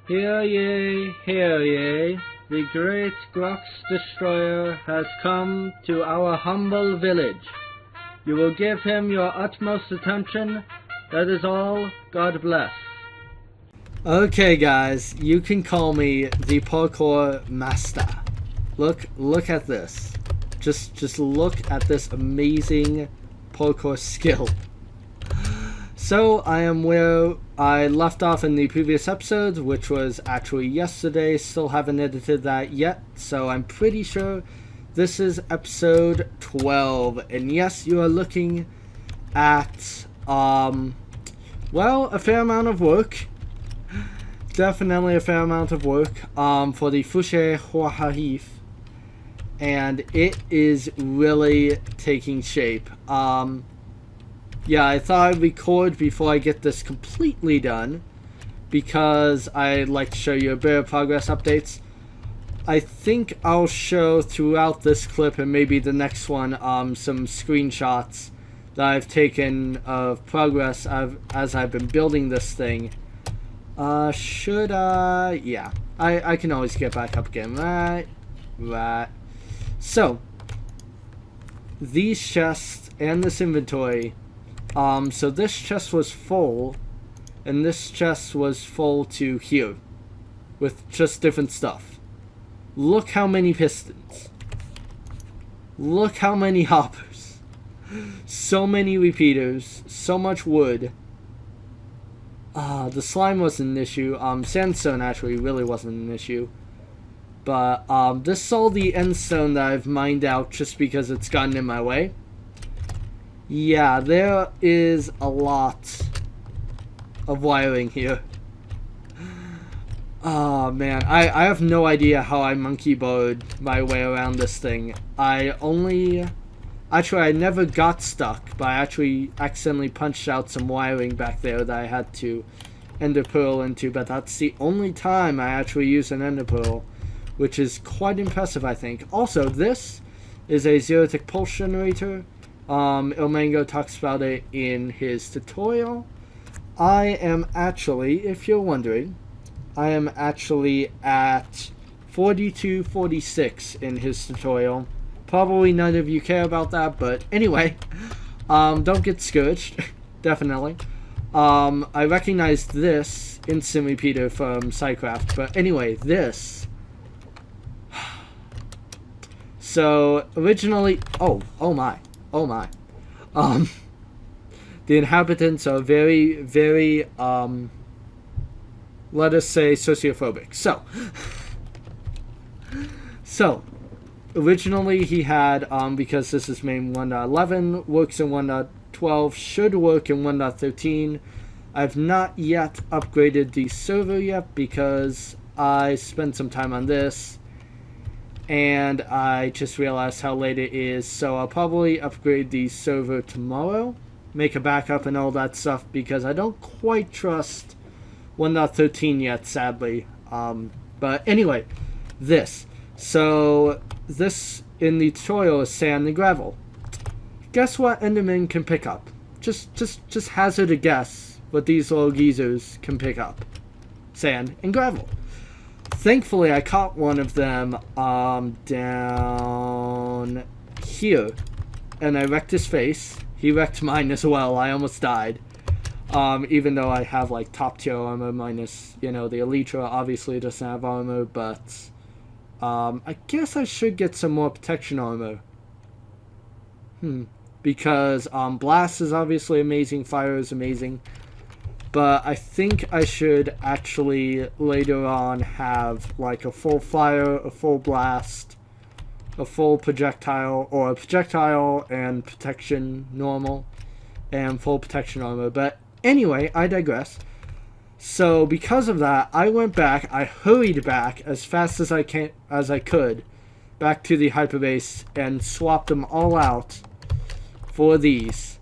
Hear ye, the great GroxDestroyer has come to our humble village. You will give him your utmost attention. That is all. God bless. Okay guys, you can call me the parkour master. Look at this. Just look at this amazing parkour skill. So I am where I left off in the previous episode, which was actually yesterday. Still haven't edited that yet, so I'm pretty sure this is episode 12. And yes, you are looking at, well, a fair amount of work. Definitely a fair amount of work for the Fushe Huahahif. And it is really taking shape. Yeah, I thought I'd record before I get this completely done, because I'd like to show you a bit of progress updates. I think I'll show throughout this clip and maybe the next one some screenshots that I've taken of progress as I've been building this thing. Should I? Yeah, I can always get back up again. Right. So, these chests and this inventory. So this chest was full, and this chest was full to here, with just different stuff. Look how many pistons. Look how many hoppers. So many repeaters, so much wood. The slime wasn't an issue. Sandstone actually really wasn't an issue. But this is all the endstone that I've mined out just because it's gotten in my way. Yeah, there is a lot of wiring here. Oh man, I have no idea how I monkey barred my way around this thing. Actually I never got stuck, but I actually accidentally punched out some wiring back there that I had to ender pearl into, but that's the only time I actually use an ender pearl, which is quite impressive, I think. Also, this is a zero-tick pulse generator. Ilmango talks about it in his tutorial. I am actually, if you're wondering, I am actually at 4246 in his tutorial. Probably none of you care about that, but anyway, don't get scourged, definitely. I recognized this instant repeater from Psycraft, but anyway, this. So, originally, oh my. The inhabitants are very, very, let us say, sociophobic. So, originally he had, because this is main 1.11, works in 1.12, should work in 1.13. I've not yet upgraded the server yet because I spent some time on this. And I just realized how late it is, so I'll probably upgrade the server tomorrow, make a backup and all that stuff, because I don't quite trust 1.13 yet, sadly. But anyway, this. So, this in the tutorial is sand and gravel. Guess what Enderman can pick up? Just hazard a guess what these little geezers can pick up. Sand and gravel. Thankfully, I caught one of them down here, and I wrecked his face. He wrecked mine as well. I almost died, even though I have like top tier armor minus, you know, the Elytra obviously doesn't have armor, but I guess I should get some more protection armor. Because blast is obviously amazing, fire is amazing. But I think I should actually later on have like a full fire, a full blast, a full projectile, or a projectile and protection normal, and full protection armor. But anyway, I digress. So because of that, I went back, I hurried back as fast as I could, back to the HyperBase and swapped them all out for these.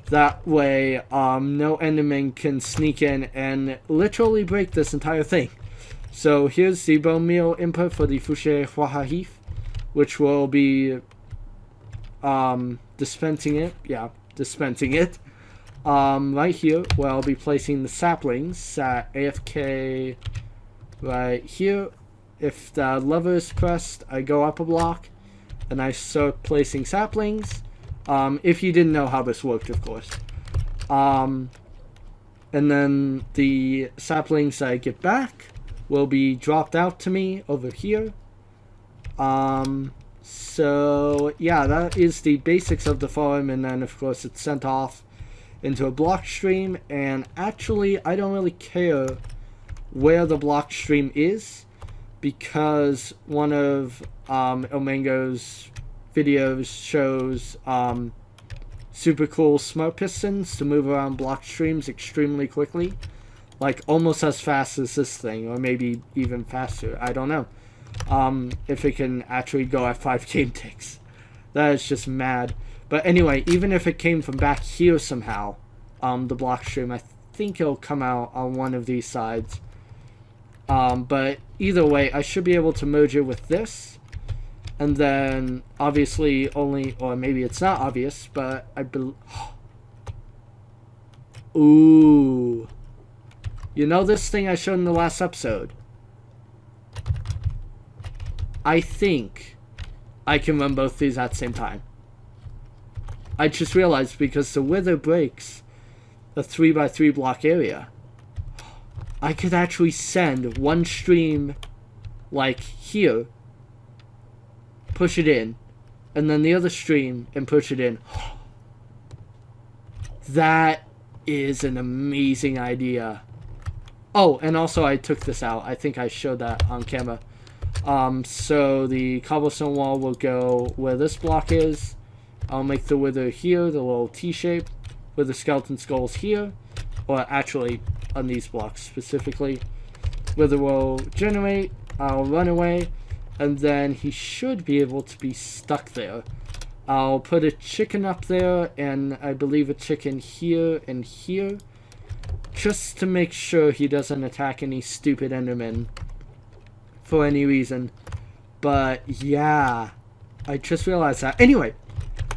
That way, no enderman can sneak in and literally break this entire thing. So here's the bone meal input for the Fushe Huahahif, which will be dispensing it. Yeah, dispensing it. Right here, where I'll be placing the saplings at AFK right here. If the lever is pressed, I go up a block and I start placing saplings. If you didn't know how this worked, of course. And then the saplings I get back will be dropped out to me over here. So yeah, that is the basics of the farm, and then of course it's sent off into a block stream. And actually I don't really care where the block stream is, because one of ilmango's videos shows super cool smart pistons to move around block streams extremely quickly, like almost as fast as this thing, or maybe even faster. I don't know if it can actually go at 5 game ticks. That is just mad. But anyway, even if it came from back here somehow, the block stream, I think it'll come out on one of these sides. But either way, I should be able to merge it with this, and then obviously only, or maybe it's not obvious, but I believe. Ooh, you know this thing I showed in the last episode? I think I can run both these at the same time. I just realized, because the wither breaks the 3x3 block area, I could actually send one stream like here, push it in, and then the other stream and push it in. That is an amazing idea. Oh, and also I took this out. I think I showed that on camera. So the cobblestone wall will go where this block is. I'll make the wither here, the little T shape, with the skeleton skulls here, or actually on these blocks specifically. Wither will generate, I'll run away, and then he should be able to be stuck there. I'll put a chicken up there, and I believe a chicken here and here, just to make sure he doesn't attack any stupid endermen for any reason. But yeah, I just realized that. Anyway,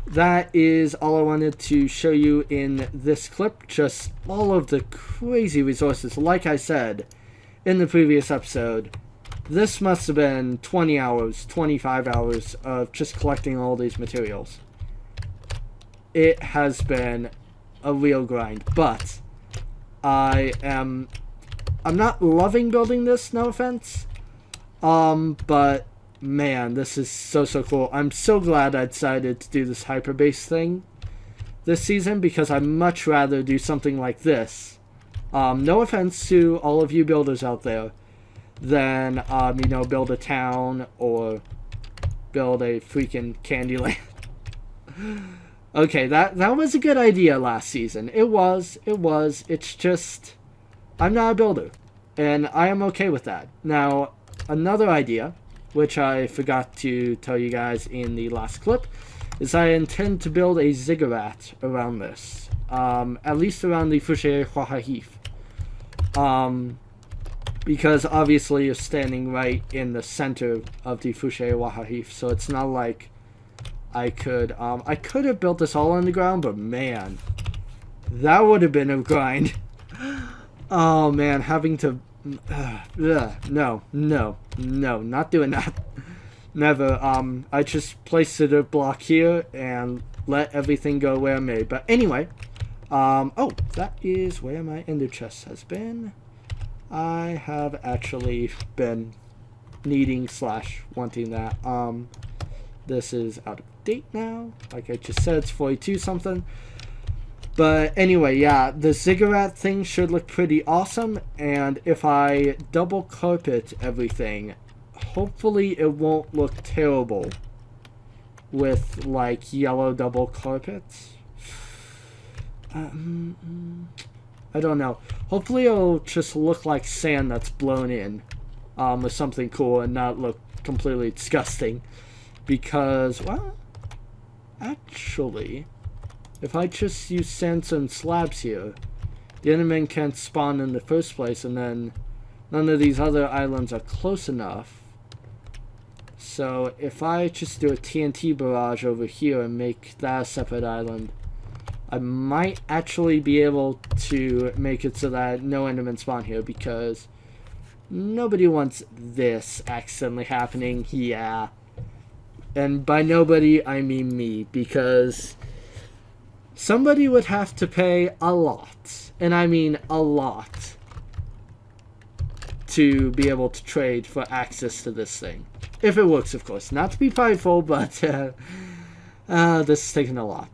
that is all I wanted to show you in this clip. Just all of the crazy resources. Like I said in the previous episode, this must have been 20 hours, 25 hours of just collecting all these materials. It has been a real grind, but I'm not loving building this, no offense. But man, this is so cool. I'm so glad I decided to do this HyperBase thing this season, because I'd much rather do something like this. No offense to all of you builders out there, than you know, build a town or build a freaking Candyland. Okay, that was a good idea last season. It was. It's just, I'm not a builder, and I am okay with that. Now, another idea, which I forgot to tell you guys in the last clip, is I intend to build a ziggurat around this. At least around the Fouché Wahahif. Because obviously you're standing right in the center of the Fouché Wahahif, so it's not like I could have built this all on the ground, but man, that would have been a grind. Oh man, having to no, not doing that. Never. I just placed a block here and let everything go where it may. But anyway, oh, that is where my ender chest has been. I have actually been needing / wanting that. This is out of date now. Like I just said, it's 42 something. But anyway, yeah, the ziggurat thing should look pretty awesome, and if I double carpet everything, hopefully it won't look terrible with like yellow double carpets. I don't know. Hopefully it'll just look like sand that's blown in with something cool and not look completely disgusting. Because, well, actually, if I just use sands and slabs here, the endermen can't spawn in the first place, and then none of these other islands are close enough. So if I just do a TNT barrage over here and make that a separate island, I might actually be able to make it so that no endermen spawn here, because nobody wants this accidentally happening. Yeah. And by nobody, I mean me, because somebody would have to pay a lot, and I mean a lot, to be able to trade for access to this thing. If it works, of course. Not to be prideful, but this has taken a lot.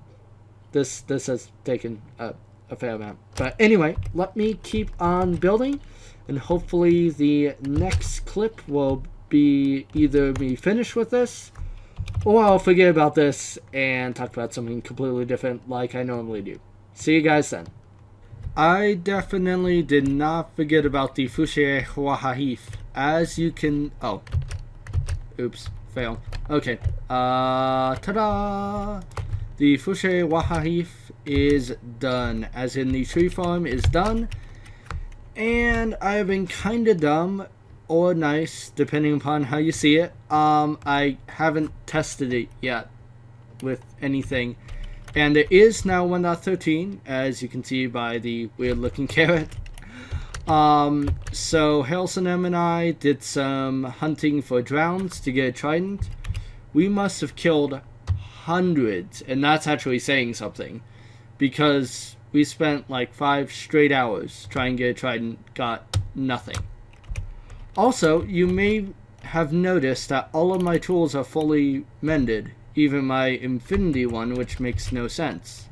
This has taken a fair amount. But anyway, let me keep on building, and hopefully the next clip will be either me finish with this, or I'll forget about this and talk about something completely different like I normally do. See you guys then. I definitely did not forget about the Fushe Wahahif. As you can... Oh. Oops. Fail. Okay. Ta-da! The Fushe Wahahif is done. As in, the tree farm is done. And I have been kinda dumb or nice, depending upon how you see it. I haven't tested it yet with anything. And it is now 1.13, as you can see by the weird looking carrot. So Harrelson M and I did some hunting for drowns to get a trident. We must have killed hundreds, and that's actually saying something, because we spent like 5 straight hours trying to get a trident, got nothing. Also, you may have noticed that all of my tools are fully mended, even my infinity one, which makes no sense.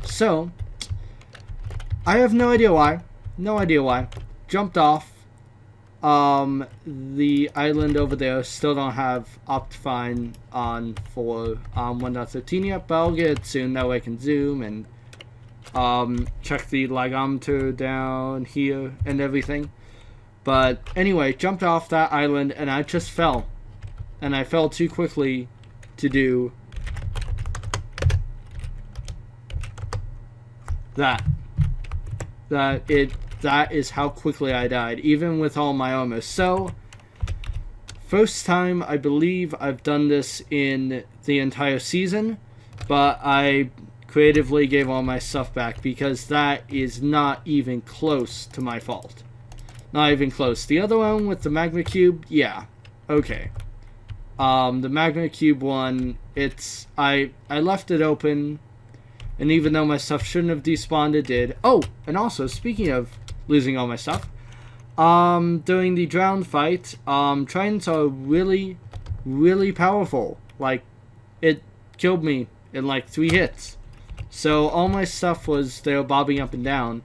So, I have no idea why. Jumped off. The island over there still don't have Optifine on for 1.13 yet, but I'll get it soon. That way I can zoom and check the ligometer down here and everything. But anyway, jumped off that island and I just fell. And I fell too quickly to do that. That is how quickly I died, even with all my armor. So, first time I believe I've done this in the entire season, but I creatively gave all my stuff back because that is not even close to my fault. Not even close. The other one with the magma cube, yeah, okay. The magma cube one, I left it open, and even though my stuff shouldn't have despawned, it did. Oh, and also, speaking of losing all my stuff, during the drowned fight, tridents are really, really powerful. Like, it killed me in like 3 hits. So all my stuff was there bobbing up and down,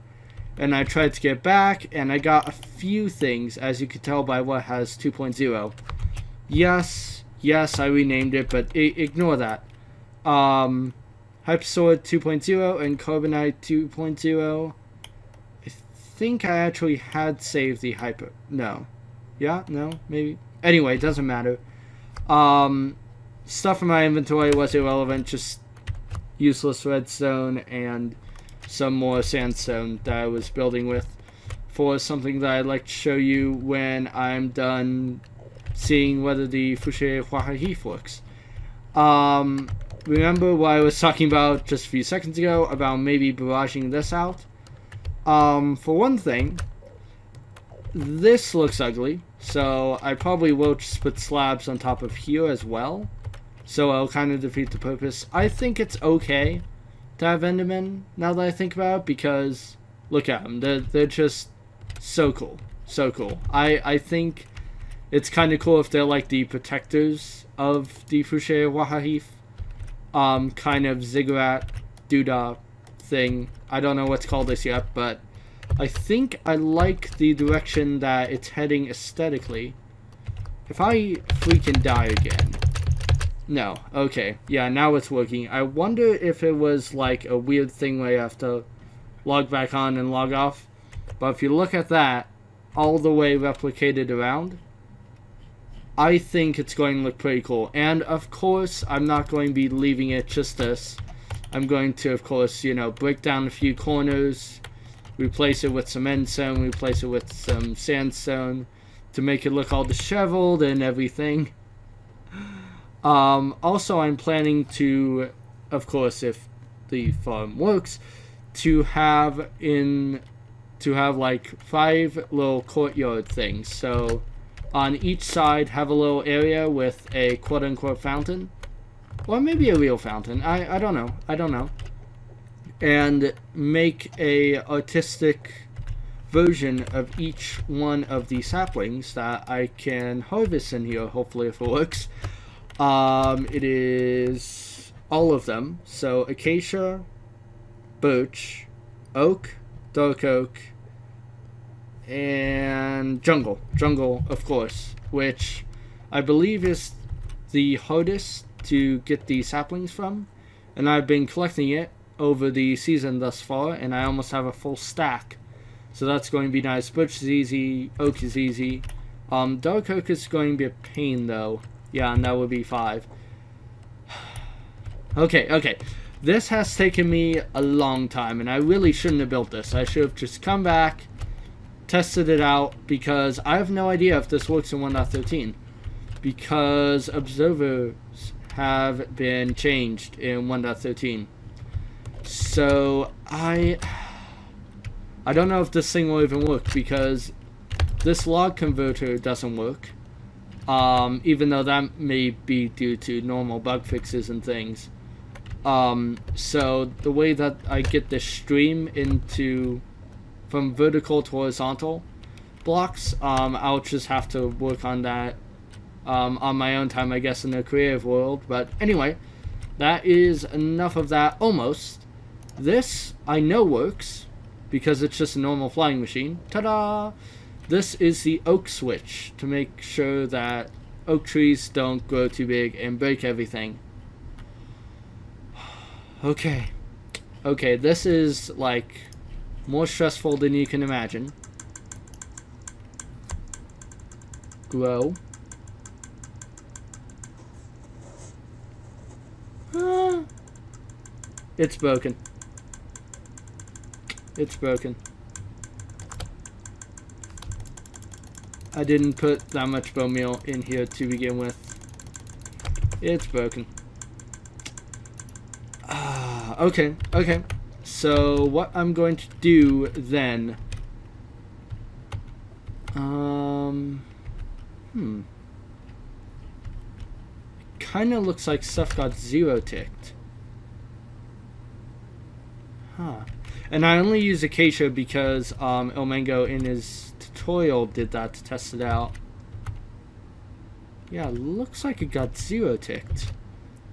and I tried to get back, and I got a few things, as you could tell by what has 2.0. Yes, I renamed it, but ignore that. Hypersword 2.0 and Carbonite 2.0. I think I actually had saved the Hyper. No. Yeah? No? Maybe? Anyway, it doesn't matter. Stuff in my inventory was irrelevant, just useless redstone and some more sandstone that I was building with for something that I'd like to show you when I'm done seeing whether the Fushe Wahahif works. Remember what I was talking about just a few seconds ago about maybe barraging this out? For one thing, this looks ugly, so I probably will just put slabs on top of here as well, so I'll kind of defeat the purpose. I think it's okay to have Endermen, now that I think about it, because look at them, they're just so cool, so cool. I think it's kind of cool if they're like the protectors of the Fushe Wahahif, kind of ziggurat doodah thing. I don't know what's called this yet, but I think I like the direction that it's heading aesthetically. If I freaking die again. No, okay, yeah, now it's working. I wonder if it was like a weird thing where you have to log back on and log off. But if you look at that, all the way replicated around, I think it's going to look pretty cool. And of course, I'm not going to be leaving it just this. I'm going to, of course, you know, break down a few corners, replace it with some endstone, replace it with some sandstone to make it look all disheveled and everything. Also, I'm planning to, of course, if the farm works, to have in to have like 5 little courtyard things. So on each side have a little area with a quote-unquote fountain, or maybe a real fountain. I don't know. And make a artistic version of each one of these saplings that I can harvest in here, hopefully, if it works. It is all of them. So acacia, birch, oak, dark oak, and jungle, of course, which I believe is the hardest to get the saplings from, and I've been collecting it over the season thus far, and I almost have a full stack, so that's going to be nice. Birch is easy, oak is easy. Dark oak is going to be a pain though. Yeah, and that would be 5. Okay. This has taken me a long time, and I really shouldn't have built this. I should have just come back, tested it out, because I have no idea if this works in 1.13, because observers have been changed in 1.13. So I don't know if this thing will even work, because this log converter doesn't work, even though that may be due to normal bug fixes and things. So the way that I get this stream into from vertical to horizontal blocks, I'll just have to work on that on my own time, I guess, in the creative world. But anyway, that is enough of that. Almost. This I know works because it's just a normal flying machine. Ta-da! This is the oak switch to make sure that oak trees don't grow too big and break everything. Okay, this is like more stressful than you can imagine. Grow. It's broken. I didn't put that much bone meal in here to begin with. It's broken. Okay. So what I'm going to do then, kind of looks like stuff got 0 ticked. And I only use acacia because ilmango in his tutorial did that to test it out. Yeah, looks like it got 0 ticked,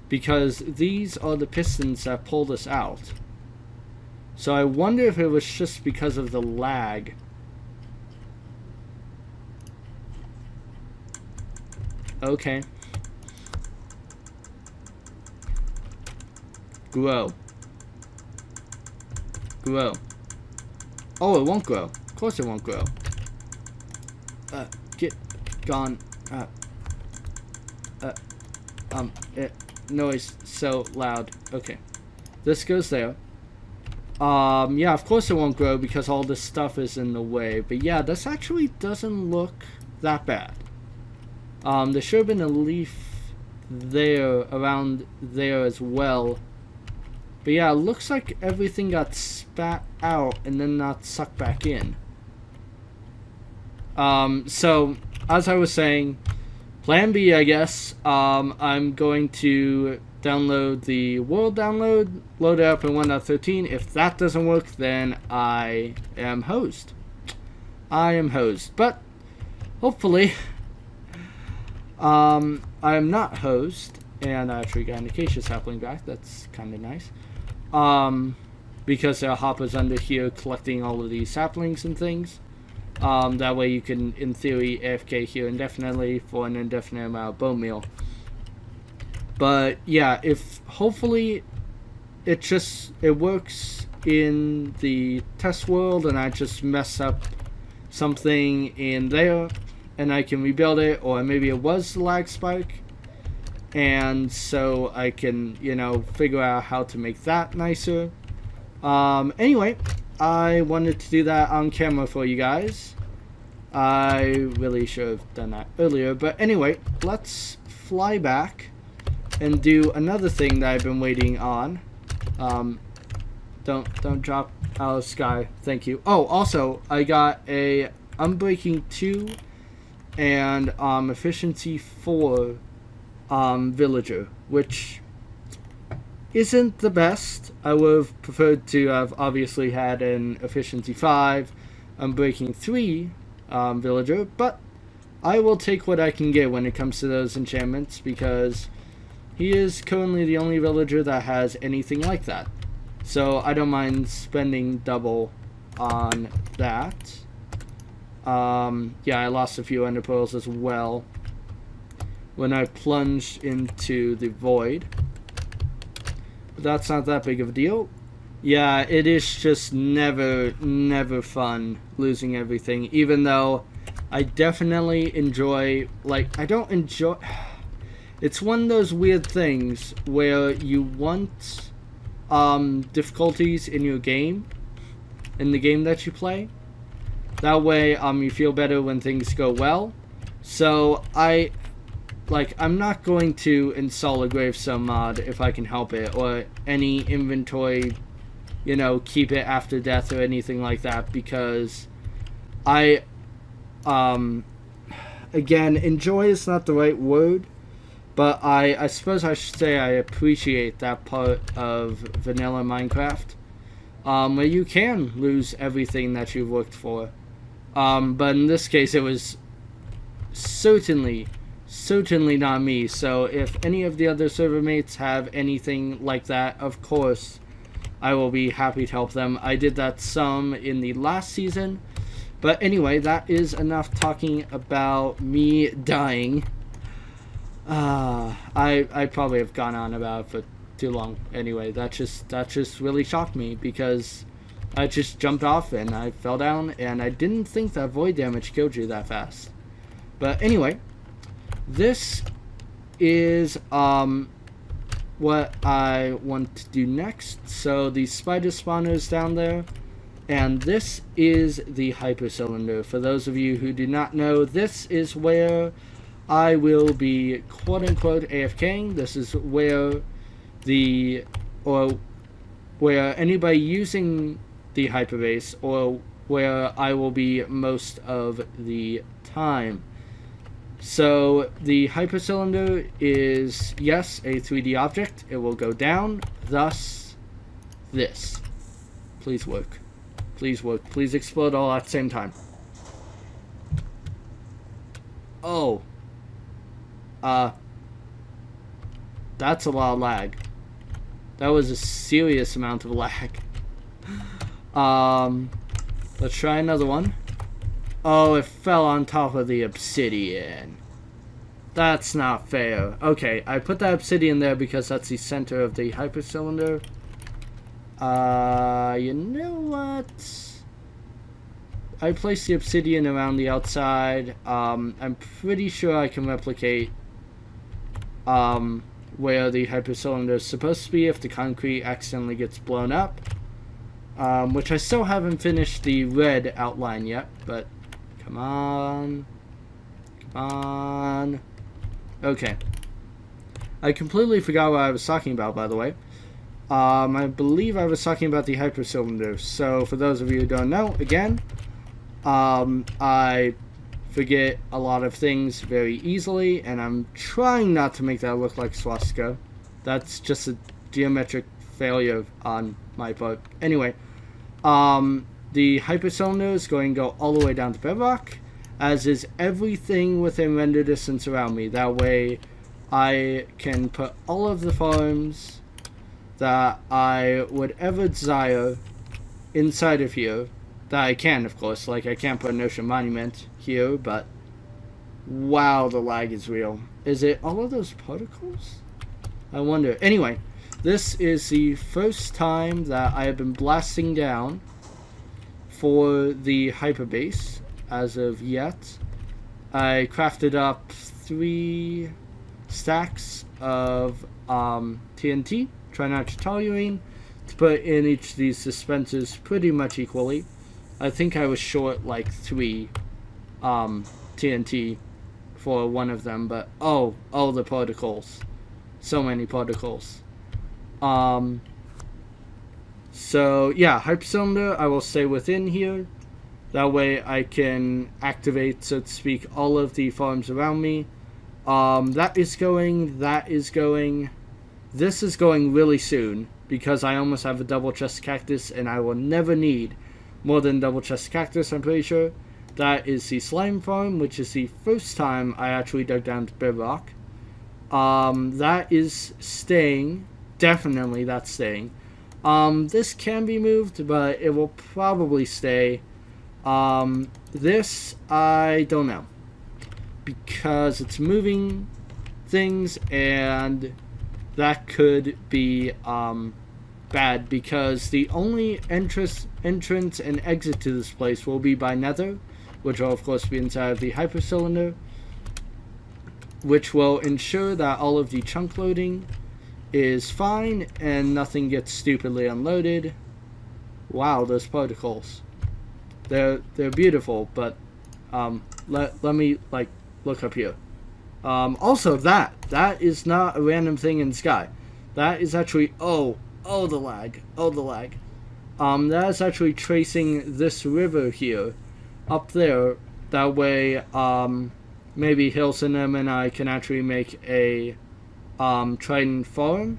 because these are the pistons that pulled us out. So I wonder if it was just because of the lag. Okay. Grow. Oh, it won't grow. Of course it won't grow. Get gone. Noise so loud. Okay. This goes there. Yeah, of course it won't grow because all this stuff is in the way. But yeah, this actually doesn't look that bad. There should have been a leaf there, around there as well. But yeah, it looks like everything got spat out and then not sucked back in. So, as I was saying, plan B, I guess, I'm going to download the world download, load it up in 1.13. If that doesn't work, then I am hosed. But, hopefully, I am not hosed, and I actually got an acacia sapling back. That's kind of nice. Because there are hoppers under here collecting all of these saplings and things. That way you can, in theory, AFK here indefinitely for an indefinite amount of bone meal. But yeah, if hopefully it works in the test world and I just mess up something in there and I can rebuild it, or maybe it was the lag spike, and so I can, you know, figure out how to make that nicer. Anyway, I wanted to do that on camera for you guys. I really should have done that earlier, but anyway, let's fly back and do another thing that I've been waiting on. Don't drop out of the sky. Thank you. Oh, also, I got a Unbreaking 2 and Efficiency 4 villager, which isn't the best. I would have preferred to have obviously had an Efficiency 5, Unbreaking 3 villager, but I will take what I can get when it comes to those enchantments, because he is currently the only villager that has anything like that. So I don't mind spending double on that. Yeah, I lost a few ender pearls as well when I plunged into the void. But that's not that big of a deal. Yeah, it is just never fun losing everything, even though I definitely enjoy, like, I don't enjoy... It's one of those weird things where you want difficulties in your game, in the game that you play. That way, you feel better when things go well. So I'm not going to install a Gravestone mod if I can help it, or any inventory, you know, keep it after death or anything like that, because again, enjoy is not the right word, but I suppose I should say I appreciate that part of vanilla Minecraft, where you can lose everything that you've worked for. But in this case, it was certainly not me. So if any of the other server mates have anything like that, of course, I will be happy to help them. I did that some in the last season. But anyway, that is enough talking about me dying. I probably have gone on about it for too long. Anyway, that just really shocked me, because I just jumped off and I fell down, and I didn't think that void damage killed you that fast. But anyway, this is what I want to do next. So the spider spawners down there, and this is the hyper cylinder. For those of you who do not know, this is where I will be quote-unquote AFKing. This is where where anybody using the HyperBase, or where I will be most of the time. So the hyper cylinder is, yes, a 3D object. It will go down, thus this. Please work. Please work. Please explode all at the same time. Oh. That's a lot of lag. That was a serious amount of lag. Let's try another one. Oh, it fell on top of the obsidian. That's not fair. Okay, I put that obsidian there because that's the center of the hyper cylinder. You know what? I placed the obsidian around the outside. I'm pretty sure I can replicate where the hyper cylinder is supposed to be if the concrete accidentally gets blown up. Which I still haven't finished the red outline yet, but come on. Come on. Okay. I completely forgot what I was talking about, by the way. I believe I was talking about the hyper cylinder. So for those of you who don't know, again, I forget a lot of things very easily, and I'm trying not to make that look like swastika. That's just a geometric failure on my part. Anyway, the hyper cylinder is going to go all the way down to bedrock, as is everything within render distance around me. That way I can put all of the farms that I would ever desire inside of here. That I can, of course. Like, I can't put an ocean monument here, but wow, the lag is real. Is it all of those particles? I wonder. Anyway, this is the first time that I have been blasting down for the HyperBase as of yet. I crafted up 3 stacks of TNT, try not to toluene, to put in each of these dispensers pretty much equally. I think I was short like 3 TNT for one of them, but oh, the particles. So many particles. So yeah, hypercylinder, I will stay within here. That way I can activate, so to speak, all of the farms around me. That is going. This is going really soon because I almost have a double chest cactus and I will never need more than double chest cactus, I'm pretty sure. That is the slime farm, which is the first time I actually dug down to bedrock. That is staying. Definitely that's staying. This can be moved, but it will probably stay. This, I don't know. Because it's moving things, and that could be, bad, because the only entrance and exit to this place will be by nether, which will of course be inside of the hypercylinder, which will ensure that all of the chunk loading is fine and nothing gets stupidly unloaded. Wow, those particles. They're beautiful, but let me like look up here. Also that is not a random thing in the sky. That is actually the lag. That is actually tracing this river here up there. That way maybe Hilson and I can actually make a Trident farm,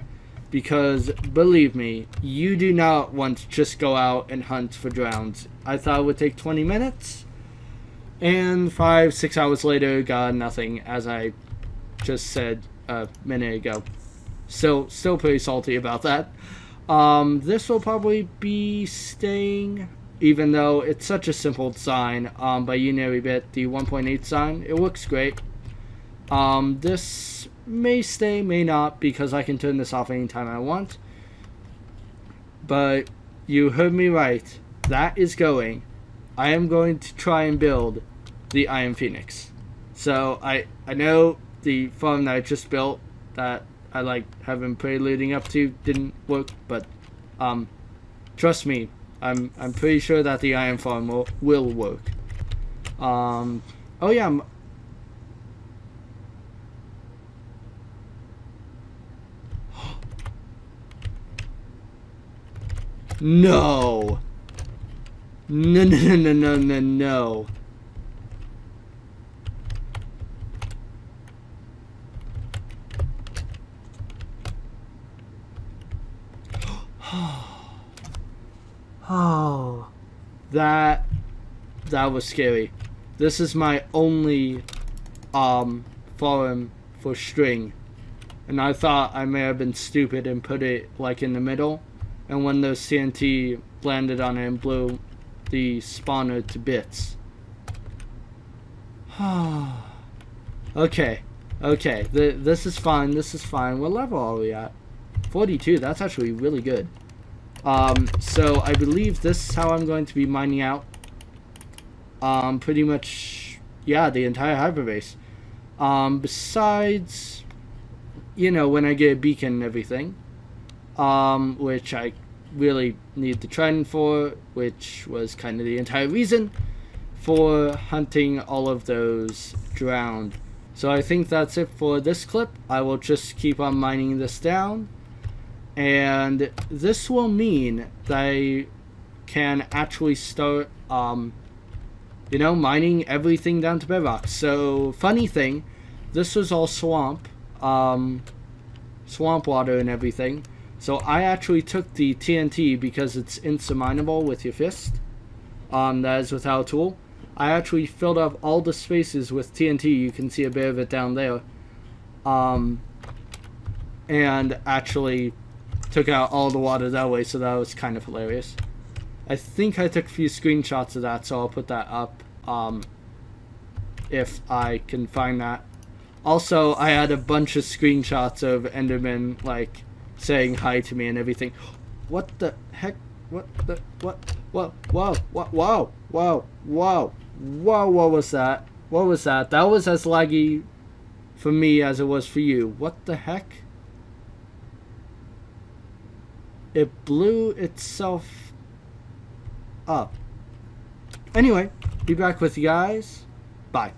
because believe me, you do not want to just go out and hunt for drowns. I thought it would take 20 minutes, and 5-6 hours later got nothing, as I just said a minute ago. Still pretty salty about that. This will probably be staying, even though it's such a simple design. By Unary Bit, the 1.8 design, it looks great. This may stay, may not, because I can turn this off anytime I want. But you heard me right. That is going. I am going to try and build the Iron Phoenix. So I know the farm that I just built, that I have been preluding up to, didn't work, but trust me, I'm pretty sure that the iron farm will work. Oh yeah. No. No. Oh, that was scary. This is my only farm for string, and I thought I may have been stupid and put it like in the middle, and when those TNT landed on it and blew the spawner to bits. Okay, this is fine. What level are we at? 42. That's actually really good. So I believe this is how I'm going to be mining out pretty much, yeah, the entire hyperbase. Besides, you know, when I get a beacon and everything, which I really need the Trident for, which was kind of the entire reason for hunting all of those drowned. So I think that's it for this clip. I will just keep on mining this down. And this will mean that I can actually start, you know, mining everything down to bedrock. So, funny thing, this was all swamp water and everything. So I actually took the TNT because it's insurmountable with your fist. That is without a tool. I actually filled up all the spaces with TNT. You can see a bit of it down there. And actually took out all the water that way, so that was kind of hilarious. I think I took a few screenshots of that, so I'll put that up if I can find that. Also, I had a bunch of screenshots of Enderman like saying hi to me and everything. What the heck? What was that? What was that? That was as laggy for me as it was for you. What the heck? It blew itself up. Anyway, be back with you guys. Bye.